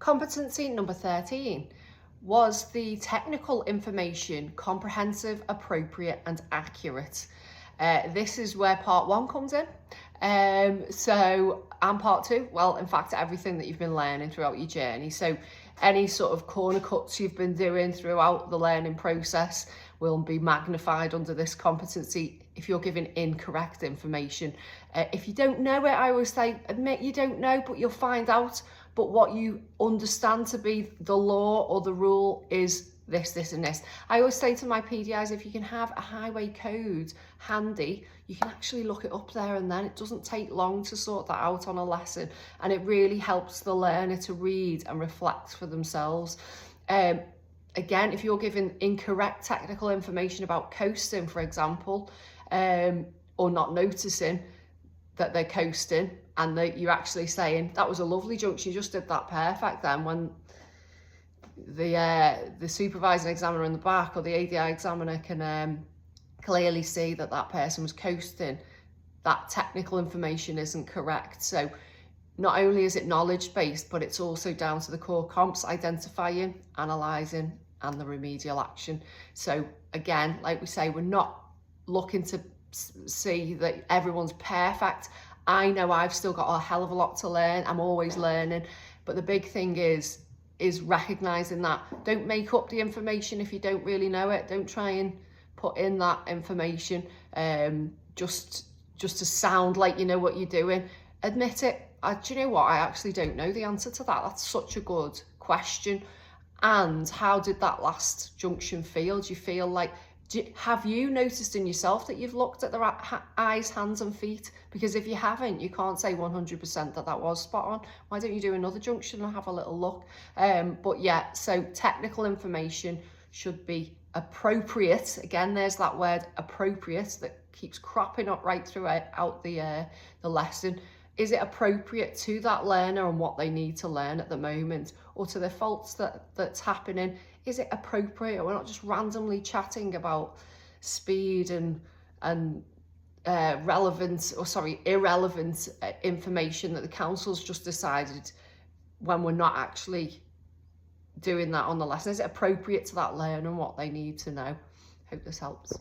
Competency number 13. Was the technical information comprehensive, appropriate and accurate? This is where part 1 comes in. And part 2, well, in fact, everything that you've been learning throughout your journey. So any sort of corner cuts you've been doing throughout the learning process will be magnified under this competency if you're giving incorrect information. If you don't know it, I always say, admit you don't know, but you'll find out. But what you understand to be the law or the rule is this, this and this. I always say to my PDIs, if you can have a highway code handy, you can actually look it up there and then. It doesn't take long to sort that out on a lesson, and it really helps the learner to read and reflect for themselves. Again, if you're giving incorrect technical information about coasting, for example, or not noticing that they're coasting, and that you're actually saying, that was a lovely junction, you just did that perfect, then when the supervising examiner in the back or the ADI examiner can clearly see that that person was coasting, that technical information isn't correct. So not only is it knowledge based, but it's also down to the core comps, identifying, analysing and the remedial action. So again, like we say, we're not looking to see that everyone's perfect. I know I've still got a hell of a lot to learn. I'm always learning. But the big thing is recognising that. Don't make up the information if you don't really know it. Don't try and put in that information just to sound like you know what you're doing. Admit it. Do you know what? I actually don't know the answer to that. That's such a good question. And how did that last junction feel? Do you feel like, have you noticed in yourself that you've looked at the eyes, hands and feet? Because if you haven't, you can't say 100% that was spot on. Why don't you do another junction and have a little look? But yeah, so technical information should be appropriate. Again, there's that word appropriate that keeps cropping up right throughout the lesson. Is it appropriate to that learner and what they need to learn at the moment, or to the faults that's happening? Is it appropriate? We're not just randomly chatting about speed and irrelevant information that the council's just decided, when we're not actually doing that on the lesson. Is it appropriate to that learner and what they need to know? Hope this helps.